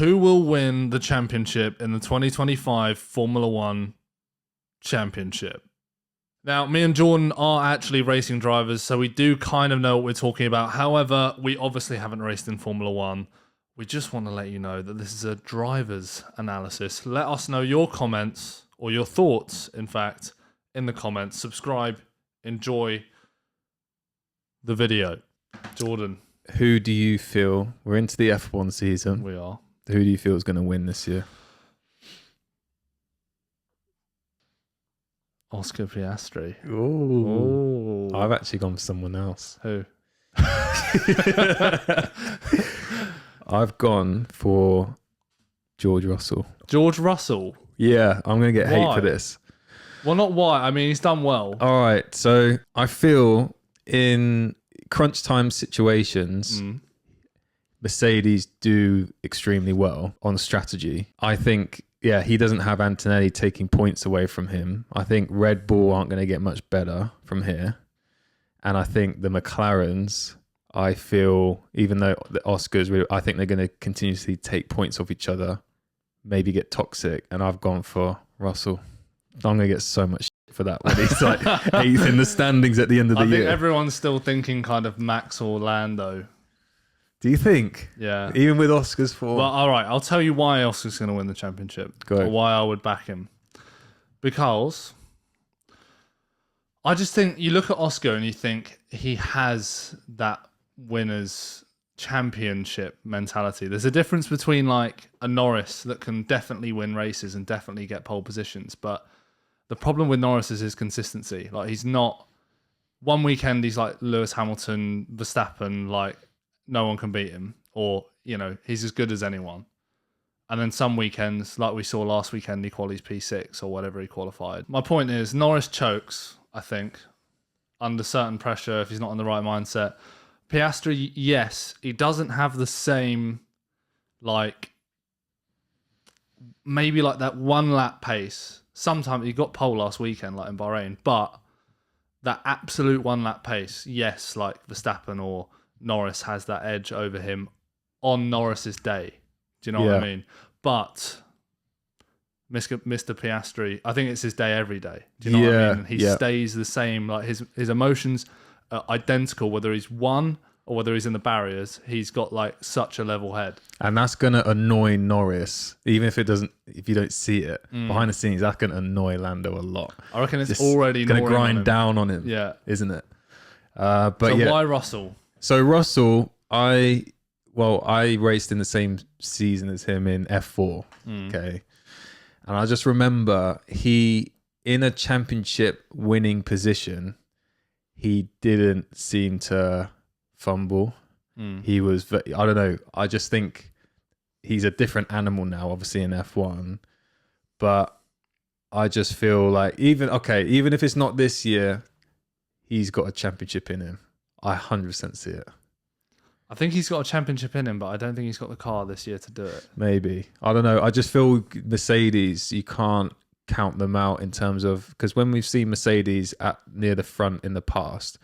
Who will win the championship in the 2025 Formula One Championship? Now, me and Jordan are actually racing drivers, so we do kind of know what we're talking about. However, we obviously haven't raced in Formula One. We just want to let you know that this is a driver's analysis. Let us know your comments, or your thoughts, in fact, in the comments. Subscribe, enjoy the video. Jordan. Who do you feel, we're into the F1 season. We are. Who do you feel is going to win this year? Oscar Piastri. Ooh. I've actually gone for someone else. Who? I've gone for George Russell. George Russell? Yeah, I'm going to get hate Why? for this. Well, not why. I mean, he's done well. All right, so I feel in crunch time situations, Mercedes do extremely well on strategy. I think, yeah, he doesn't have Antonelli taking points away from him. I think Red Bull aren't going to get much better from here. And I think the McLarens, I feel, even though the Oscars, I think they're going to continuously take points off each other, maybe get toxic. And I've gone for Russell. I'm going to get so much shit for that when he's like 8th in the standings at the end of the year. I think everyone's still thinking kind of Max or Lando. Do you think? Yeah. Even with Oscars for... Well, all right. I'll tell you why Oscar's going to win the championship. Go ahead. Or why I would back him. Because I just think you look at Oscar and you think he has that winner's championship mentality. There's a difference between like a Norris that can definitely win races and definitely get pole positions. But the problem with Norris is his consistency. Like, he's not... One weekend, he's like Lewis Hamilton, Verstappen, like... no one can beat him, or, you know, he's as good as anyone. And then some weekends, like we saw last weekend, he qualifies P6 or whatever he qualified. My point is, Norris chokes, I think, under certain pressure if he's not in the right mindset. Piastri, yes, he doesn't have the same, like, maybe like that one lap pace. Sometimes he got pole last weekend, like in Bahrain, but that absolute one lap pace, yes, like Verstappen or Norris has that edge over him on Norris's day. Do you know what I mean? But Mr. Piastri, I think it's his day every day. Do you know what I mean? He stays the same. Like his emotions are identical, whether he's won or whether he's in the barriers. He's got like such a level head. And that's going to annoy Norris, even if you don't see it. Behind the scenes, that's going to annoy Lando a lot. I reckon it's already going to grind down on him. Yeah. Isn't it? So why Russell? So Russell, I raced in the same season as him in F4, okay? And I just remember he, in a championship winning position, he didn't seem to fumble. He was, I don't know, I just think he's a different animal now, obviously in F1. But I just feel like, even if it's not this year, he's got a championship in him. I 100% see it. I think he's got a championship in him, but I don't think he's got the car this year to do it. Maybe. I don't know. I just feel Mercedes, you can't count them out in terms of... Because when we've seen Mercedes near the front in the past,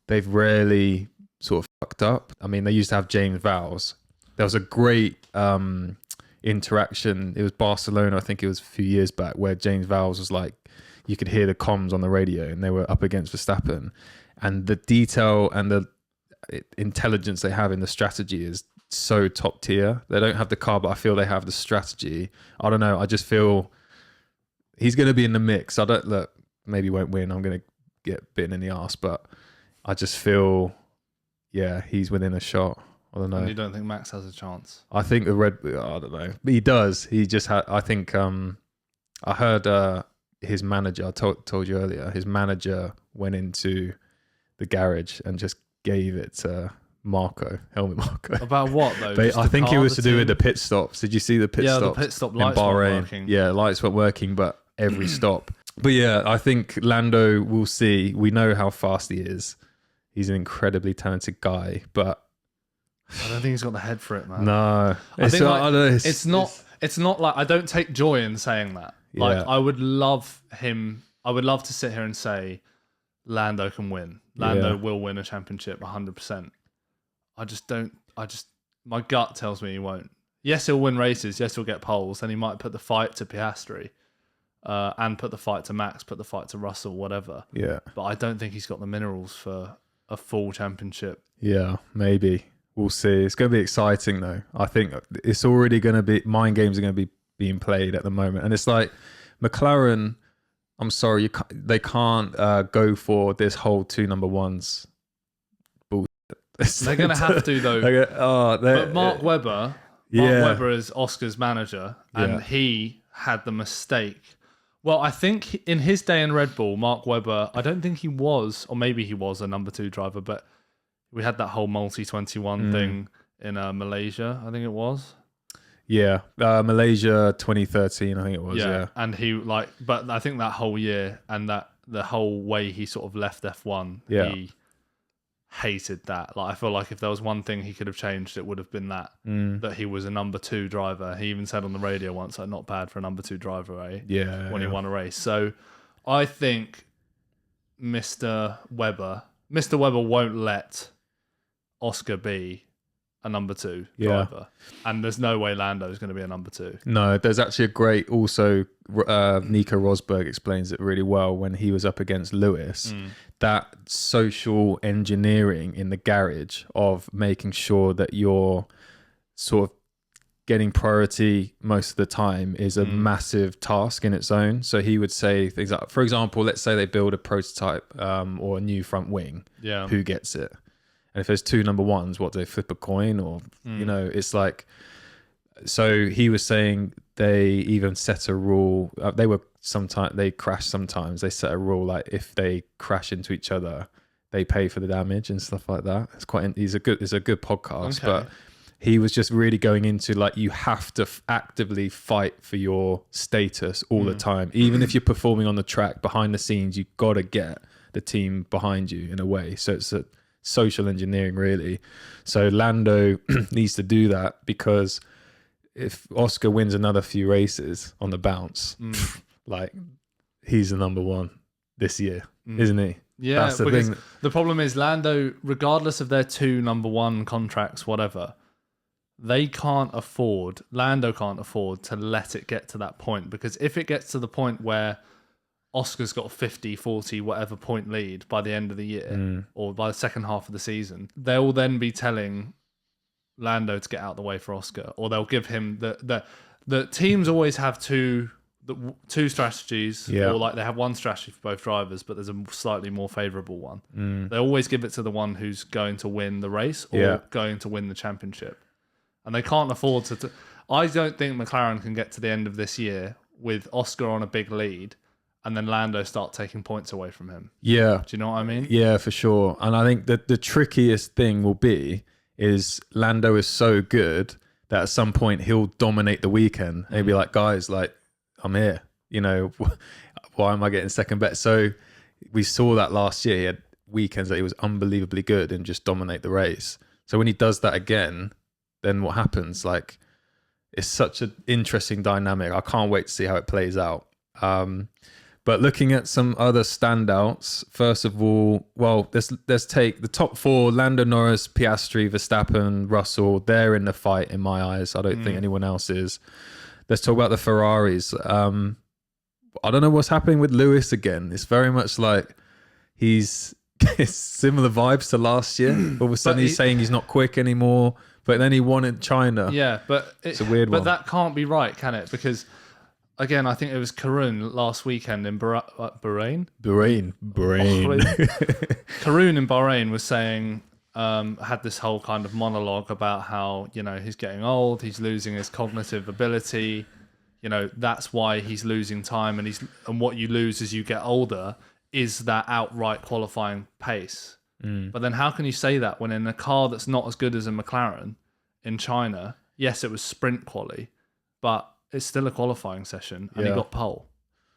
they've rarely sort of fucked up. I mean, they used to have James Vowles. There was a great interaction. It was Barcelona, I think it was a few years back, where James Vowles was like... You could hear the comms on the radio and they were up against Verstappen. And the detail and the intelligence they have in the strategy is so top tier. They don't have the car, but I feel they have the strategy. I don't know. I just feel he's going to be in the mix. Maybe won't win. I'm going to get bitten in the arse, but I just feel, he's within a shot. I don't know. And you don't think Max has a chance? I think I don't know. But he does. He just had, I think, I heard his manager, I told you earlier, his manager went into the garage and just gave it to Helmut Marko. About what though? I think it was to do with the pit stops. Did you see the pit stops? Yeah, the pit stop lights in Bahrain? weren't working. Yeah, lights weren't working, but every stop. But yeah, I think Lando, we'll see. We know how fast he is. He's an incredibly talented guy, but I don't think he's got the head for it, man. No, it's not like, I don't take joy in saying that. Like, I would love to sit here and say Lando can win. Lando will win a championship 100%. My gut tells me he won't. Yes, he'll win races. Yes, he'll get poles. And he might put the fight to Piastri and put the fight to Max, put the fight to Russell, whatever. Yeah. But I don't think he's got the minerals for a full championship. Yeah, maybe. We'll see. It's going to be exciting, though. I think it's already going to be... Mind games are going to be being played at the moment. And it's like, McLaren, I'm sorry, they can't go for this whole 2 number ones bullshit. They're going to have to, though. But Mark Webber is Oscar's manager, and he had the mistake. Well, I think in his day in Red Bull, Mark Webber, I don't think he was, or maybe he was a number 2 driver, but we had that whole multi-21 thing in Malaysia, I think it was. Yeah, Malaysia 2013, I think it was. Yeah, and he but I think that whole year and that the whole way he sort of left F1, he hated that. Like, I feel like if there was one thing he could have changed, it would have been that he was a number 2 driver. He even said on the radio once, like, not bad for a number 2 driver, eh? Yeah, when he won a race. So I think Mr. Webber won't let Oscar be a number 2 driver, and there's no way Lando is going to be a number 2. No, there's actually a great, also Nico Rosberg explains it really well when he was up against Lewis, that social engineering in the garage of making sure that you're sort of getting priority most of the time is a massive task in its own. So he would say things like, for example, let's say they build a prototype or a new front wing, who gets it? And if there's 2 number 1s, what, do they flip a coin? Or, it's like... So he was saying they even set a rule. They crash sometimes. They set a rule like if they crash into each other, they pay for the damage and stuff like that. It's a good podcast, but he was just really going into like, you have to actively fight for your status all the time. Even if you're performing on the track, behind the scenes, you've got to get the team behind you in a way. So it's a social engineering, really. So Lando needs to do that, because if Oscar wins another few races on the bounce, like, he's the number 1 this year, isn't he? Yeah, that's the because thing. The problem is Lando, regardless of their 2 number 1 contracts, whatever, Lando can't afford to let it get to that point, because if it gets to the point where Oscar's got a 50, 40, whatever point lead by the end of the year or by the second half of the season, they'll then be telling Lando to get out of the way for Oscar, or they'll give him the teams always have two strategies, or like they have one strategy for both drivers, but there's a slightly more favourable one. They always give it to the one who's going to win the race or going to win the championship. And they can't afford to... I don't think McLaren can get to the end of this year with Oscar on a big lead and then Lando start taking points away from him. Yeah. Do you know what I mean? Yeah, for sure. And I think that the trickiest thing will be is Lando is so good that at some point he'll dominate the weekend. And he'll be like, guys, like, I'm here. You know, why am I getting second best? So we saw that last year. He had weekends that he was unbelievably good and just dominate the race. So when he does that again, then what happens? Like, it's such an interesting dynamic. I can't wait to see how it plays out. But looking at some other standouts, first of all, well, let's take the top 4: Lando Norris, Piastri, Verstappen, Russell. They're in the fight in my eyes. I don't think anyone else is. Let's talk about the Ferraris. I don't know what's happening with Lewis again. It's very much like it's similar vibes to last year. All of a sudden he's saying he's not quick anymore, but then he won in China. Yeah, but it's a weird one. But that can't be right, can it? Because... Again, I think it was Karun last weekend in Bahrain. Bahrain. Karun in Bahrain was saying, had this whole kind of monologue about how, you know, he's getting old, he's losing his cognitive ability, you know, that's why he's losing time, and what you lose as you get older is that outright qualifying pace. But then how can you say that when in a car that's not as good as a McLaren in China, yes, it was sprint quali, but it's still a qualifying session, and he got pole,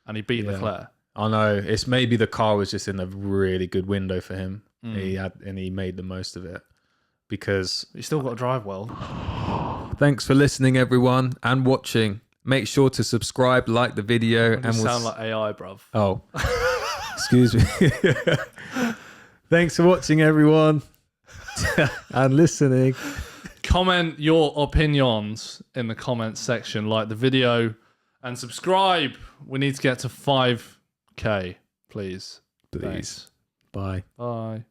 and he beat Leclerc. I know. It's maybe the car was just in a really good window for him. He made the most of it, because you still got to drive well. Thanks for listening, everyone, and watching. Make sure to subscribe, like the video, and sound like AI, bruv. Oh, excuse me. Thanks for watching, everyone, and listening. comment your opinions in the comments section, like the video, and subscribe. We need to get to 5K, please. Please. Thanks. Bye. Bye.